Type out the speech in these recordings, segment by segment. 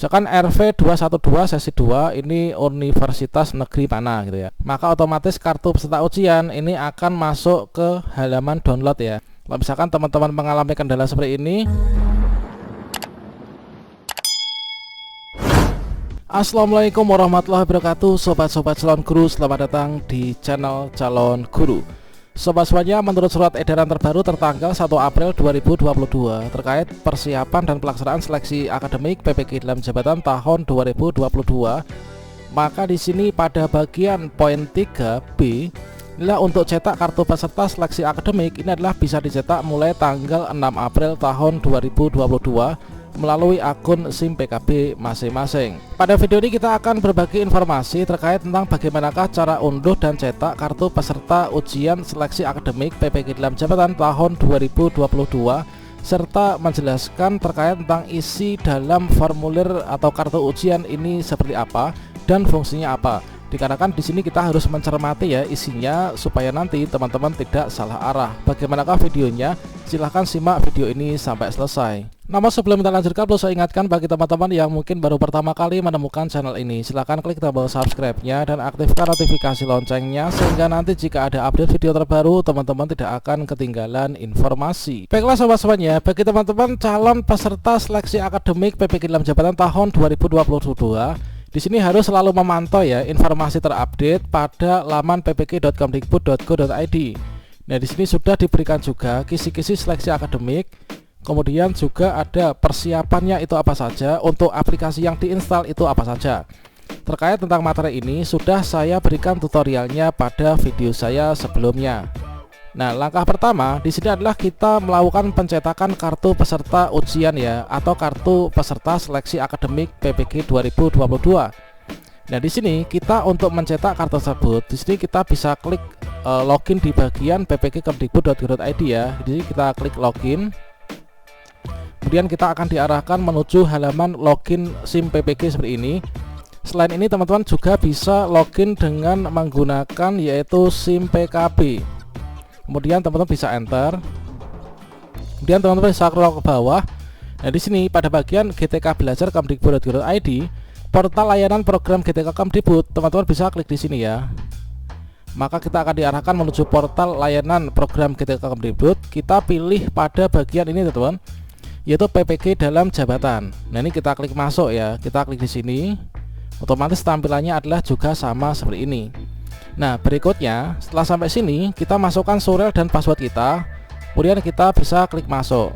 Misalkan RV 212 sesi 2 ini universitas negeri mana gitu ya. Maka otomatis kartu peserta ujian ini akan masuk ke halaman download ya. Kalau misalkan teman-teman mengalami kendala seperti ini. Assalamualaikum warahmatullahi wabarakatuh, sobat-sobat calon guru, selamat datang di channel calon guru. Sobat semuanya, menurut surat edaran terbaru tertanggal 1 April 2022 terkait persiapan dan pelaksanaan seleksi akademik PPG dalam jabatan tahun 2022, maka di sini pada bagian poin 3B inilah untuk cetak kartu peserta seleksi akademik. Ini adalah bisa dicetak mulai tanggal 6 April tahun 2022 melalui akun SIM PKB masing-masing. Pada video ini kita akan berbagi informasi terkait tentang bagaimanakah cara unduh dan cetak kartu peserta ujian seleksi akademik PPG dalam jabatan tahun 2022 serta menjelaskan terkait tentang isi dalam formulir atau kartu ujian ini seperti apa dan fungsinya apa. Dikarenakan di sini kita harus mencermati ya isinya supaya nanti teman-teman tidak salah arah. Bagaimanakah videonya? Silahkan simak video ini sampai selesai. Namun sebelum kita lanjutkan, perlu saya ingatkan bagi teman-teman yang mungkin baru pertama kali menemukan channel ini, silahkan klik tombol subscribe-nya dan aktifkan notifikasi loncengnya sehingga nanti jika ada update video terbaru teman-teman tidak akan ketinggalan informasi. Baiklah sobat semuanya, bagi teman-teman calon peserta seleksi akademik PPG dalam jabatan tahun 2022, di sini harus selalu memantau ya informasi terupdate pada laman ppg.kemdikbud.go.id. Nah, di sini sudah diberikan juga kisi-kisi seleksi akademik, kemudian juga ada persiapannya itu apa saja, untuk aplikasi yang diinstal itu apa saja. Terkait tentang materi ini sudah saya berikan tutorialnya pada video saya sebelumnya. Nah, langkah pertama di sini adalah kita melakukan pencetakan kartu peserta ujian ya, atau kartu peserta seleksi akademik PPG 2022. Nah, di sini kita untuk mencetak kartu tersebut, di sini kita bisa klik login di bagian ppg.kemdikbud.go.id ya. Jadi kita klik login. Kemudian kita akan diarahkan menuju halaman login SIM PPG seperti ini. Selain ini teman-teman juga bisa login dengan menggunakan yaitu SIM PKB. Kemudian teman-teman bisa enter. Kemudian teman-teman bisa scroll ke bawah. Nah, di sini pada bagian GTK Belajar Kemdikbud.go.id, portal layanan program GTK Kemdikbud, teman-teman bisa klik di sini ya. Maka kita akan diarahkan menuju portal layanan program GTK Kemdikbud. Kita pilih pada bagian ini teman-teman, yaitu PPG dalam jabatan. Nah, ini kita klik masuk ya. Kita klik di sini. Otomatis tampilannya adalah juga sama seperti ini. Nah, berikutnya setelah sampai sini kita masukkan surel dan password kita. Kemudian kita bisa klik masuk.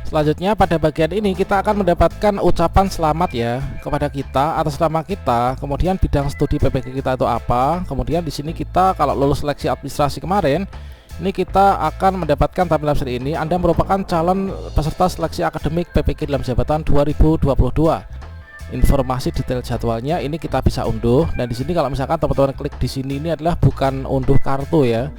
Selanjutnya pada bagian ini kita akan mendapatkan ucapan selamat ya kepada kita atas nama kita, kemudian bidang studi PPG kita itu apa. Kemudian di sini kita kalau lulus seleksi administrasi kemarin, ini kita akan mendapatkan tampilan seperti ini. Anda merupakan calon peserta seleksi akademik PPG dalam jabatan 2022. Informasi detail jadwalnya ini kita bisa unduh. Dan di sini kalau misalkan teman-teman klik di sini, ini adalah bukan unduh kartu ya.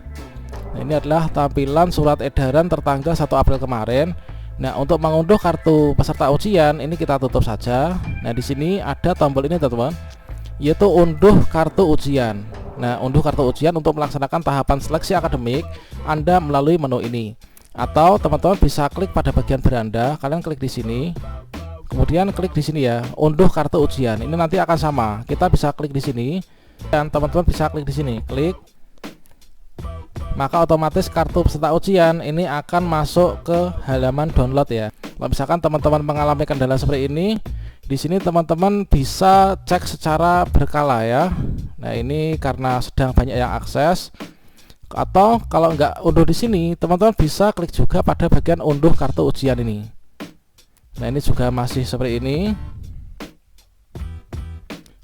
Nah, ini adalah tampilan surat edaran tertanggal 1 April kemarin. Nah, untuk mengunduh kartu peserta ujian ini kita tutup saja. Nah, di sini ada tombol ini teman-teman, yaitu unduh kartu ujian. Nah, unduh kartu ujian untuk melaksanakan tahapan seleksi akademik Anda melalui menu ini. Atau teman-teman bisa klik pada bagian beranda, kalian klik di sini. Kemudian klik di sini ya, unduh kartu ujian. Ini nanti akan sama. Kita bisa klik di sini dan teman-teman bisa klik di sini. Klik. Maka otomatis kartu peserta ujian ini akan masuk ke halaman download ya. Kalau misalkan teman-teman mengalami kendala seperti ini, di sini teman-teman bisa cek secara berkala ya. Nah, ini karena sedang banyak yang akses. Atau kalau nggak unduh di sini, teman-teman bisa klik juga pada bagian unduh kartu ujian ini. Nah, ini juga masih seperti ini.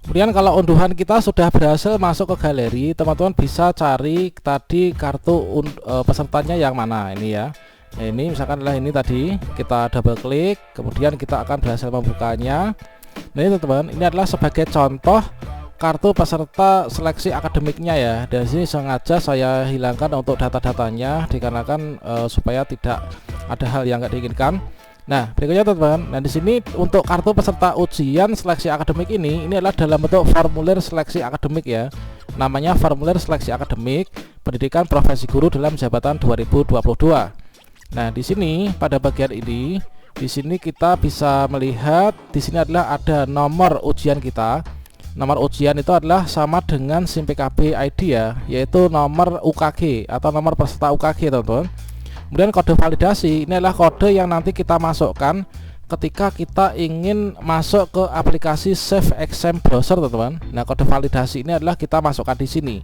Kemudian kalau unduhan kita sudah berhasil masuk ke galeri, teman-teman bisa cari tadi kartu pesertanya yang mana ini ya. Nah, ini misalkan adalah ini tadi, kita double klik, kemudian kita akan berhasil membukanya. Nah, ini teman-teman, ini adalah sebagai contoh kartu peserta seleksi akademiknya ya. Dan sini sengaja saya hilangkan untuk data-datanya dikarenakan supaya tidak ada hal yang nggak diinginkan. Nah, berikutnya teman-teman, nah di sini untuk kartu peserta ujian seleksi akademik ini adalah dalam bentuk formulir seleksi akademik ya. Namanya formulir seleksi akademik pendidikan profesi guru dalam jabatan 2022. Nah, di sini pada bagian ini Di sini kita bisa melihat di sini adalah ada nomor ujian kita. Nomor ujian itu adalah sama dengan SIM PKB ID ya, yaitu nomor UKG atau nomor peserta UKG, teman-teman. Kemudian kode validasi ini adalah kode yang nanti kita masukkan ketika kita ingin masuk ke aplikasi Save Exam Browser, teman-teman. Nah, kode validasi ini adalah kita masukkan di sini.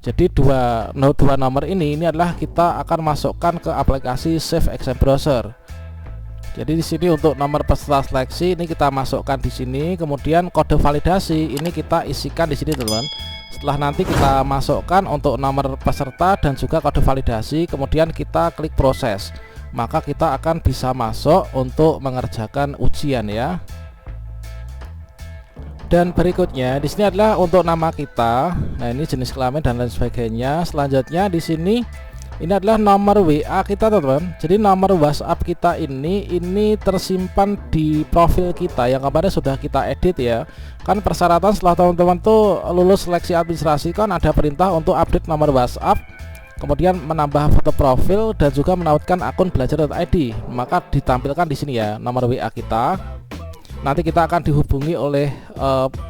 Jadi dua nomor ini adalah kita akan masukkan ke aplikasi Save Exam Browser. Jadi di sini untuk nomor peserta seleksi ini kita masukkan di sini, kemudian kode validasi ini kita isikan di sini, teman-teman. Setelah nanti kita masukkan untuk nomor peserta dan juga kode validasi, kemudian kita klik proses, maka kita akan bisa masuk untuk mengerjakan ujian ya. Dan berikutnya di sini adalah untuk nama kita. Nah, ini jenis kelamin dan lain sebagainya. Selanjutnya di sini ini adalah nomor WA kita, teman-teman. Jadi nomor WhatsApp kita ini tersimpan di profil kita yang kemarin sudah kita edit ya. Kan persyaratan setelah teman-teman tuh lulus seleksi administrasi kan ada perintah untuk update nomor WhatsApp, kemudian menambah foto profil dan juga menautkan akun belajar.id. Maka ditampilkan di sini ya nomor WA kita. Nanti kita akan dihubungi oleh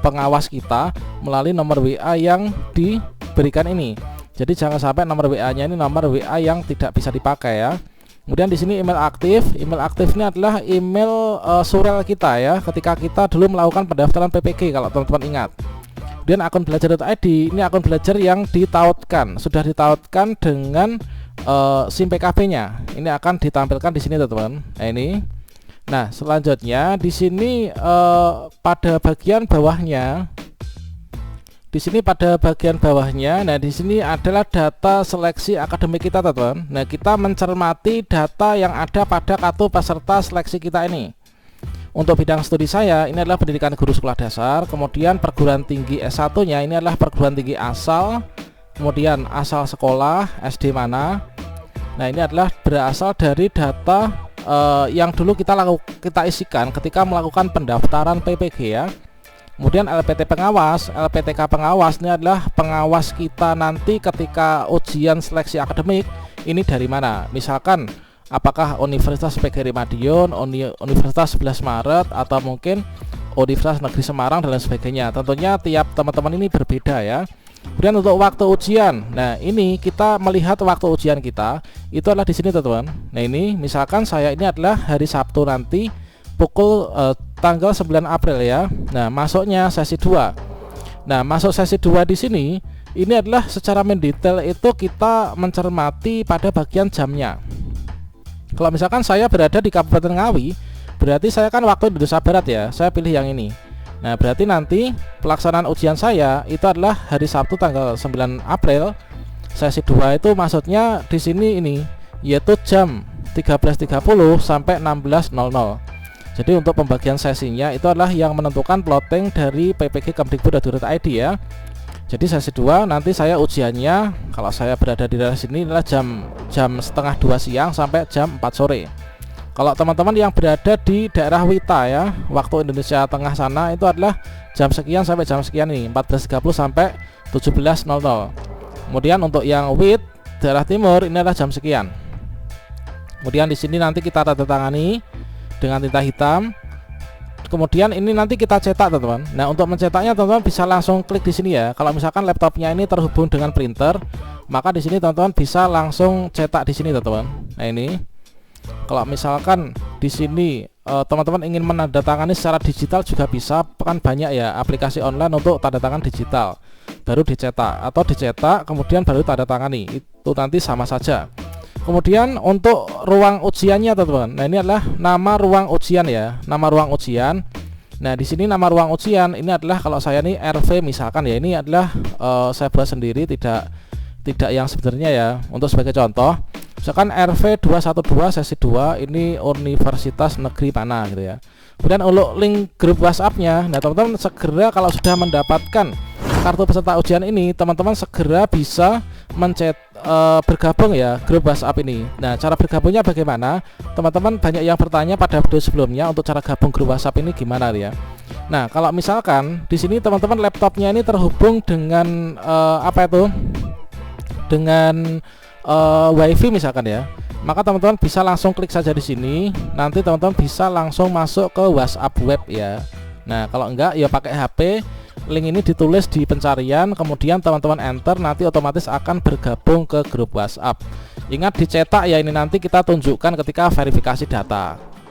pengawas kita melalui nomor WA yang diberikan ini. Jadi jangan sampai nomor WA-nya ini nomor WA yang tidak bisa dipakai ya. Kemudian di sini email aktif. Email aktif ini adalah email surel kita ya, ketika kita dulu melakukan pendaftaran PPG kalau teman-teman ingat. Kemudian akun belajar.id ini akun belajar yang ditautkan, sudah ditautkan dengan SIM PKB-nya. Ini akan ditampilkan di sini, teman-teman. Nah, ini. Nah, selanjutnya di sini pada bagian bawahnya. Nah, di sini adalah data seleksi akademik kita, teman-teman. Nah, kita mencermati data yang ada pada kartu peserta seleksi kita ini. Untuk bidang studi saya ini adalah pendidikan guru sekolah dasar, kemudian perguruan tinggi S1-nya ini adalah perguruan tinggi asal, kemudian asal sekolah SD mana. Nah, ini adalah berasal dari data yang dulu kita isikan ketika melakukan pendaftaran PPG ya. Kemudian LPTK pengawas ini adalah pengawas kita nanti ketika ujian seleksi akademik ini dari mana. Misalkan apakah Universitas PGRI Madiun, Universitas 11 Maret, atau mungkin Universitas Negeri Semarang dan lain sebagainya. Tentunya tiap teman-teman ini berbeda ya. Kemudian untuk waktu ujian, nah ini kita melihat waktu ujian kita itu adalah di sini, teman-teman. Nah, ini misalkan saya ini adalah hari Sabtu nanti pukul tanggal 9 April ya. Nah, masuknya sesi 2. Nah, masuk sesi 2 di sini ini adalah secara mendetail itu kita mencermati pada bagian jamnya. Kalau misalkan saya berada di Kabupaten Ngawi, berarti saya kan waktu Indonesia Barat ya. Saya pilih yang ini. Nah, berarti nanti pelaksanaan ujian saya itu adalah hari Sabtu tanggal 9 April. Sesi 2 itu maksudnya di sini ini yaitu jam 13.30 sampai 16.00. Jadi untuk pembagian sesinya itu adalah yang menentukan plotting dari PPG Kemdikbud.id ya. Jadi sesi 2 nanti saya ujiannya kalau saya berada di daerah sini adalah jam setengah 2 siang sampai jam 4 sore. Kalau teman-teman yang berada di daerah Wita ya, waktu Indonesia Tengah sana itu adalah jam sekian sampai jam sekian ini, 14.30 sampai 17.00. Kemudian untuk yang WIT daerah timur ini adalah jam sekian. Kemudian di sini nanti kita tanda tangani dengan tinta hitam. Kemudian ini nanti kita cetak, teman-teman. Nah, untuk mencetaknya teman-teman bisa langsung klik di sini ya. Kalau misalkan laptopnya ini terhubung dengan printer, maka di sini teman-teman bisa langsung cetak di sini, teman-teman. Nah, ini. Kalau misalkan di sini teman-teman ingin menandatangani secara digital juga bisa, kan banyak ya aplikasi online untuk tanda tangan digital. Baru dicetak atau dicetak kemudian baru tanda tangani. Itu nanti sama saja. Kemudian untuk ruang ujiannya, teman-teman. Nah, ini adalah nama ruang ujian ya, nama ruang ujian. Nah, di sini nama ruang ujian ini adalah kalau saya nih RV misalkan ya, ini adalah saya buat sendiri, tidak yang sebenarnya ya. Untuk sebagai contoh, misalkan RV 212 sesi 2 ini Universitas Negeri mana gitu ya. Kemudian untuk link grup WhatsApp-nya, nah teman-teman segera kalau sudah mendapatkan kartu peserta ujian ini, teman-teman segera bisa bergabung ya grup WhatsApp ini. Nah, cara bergabungnya bagaimana? Teman-teman banyak yang bertanya pada video sebelumnya untuk cara gabung grup WhatsApp ini gimana ya. Nah, kalau misalkan di sini teman-teman laptopnya ini terhubung dengan dengan WiFi misalkan ya. maka teman-teman bisa langsung klik saja di sini. Nanti teman-teman bisa langsung masuk ke WhatsApp web ya. Nah, kalau enggak ya pakai HP, link ini ditulis di pencarian, kemudian teman-teman enter, nanti otomatis akan bergabung ke grup WhatsApp. Ingat dicetak ya, ini nanti kita tunjukkan ketika verifikasi data.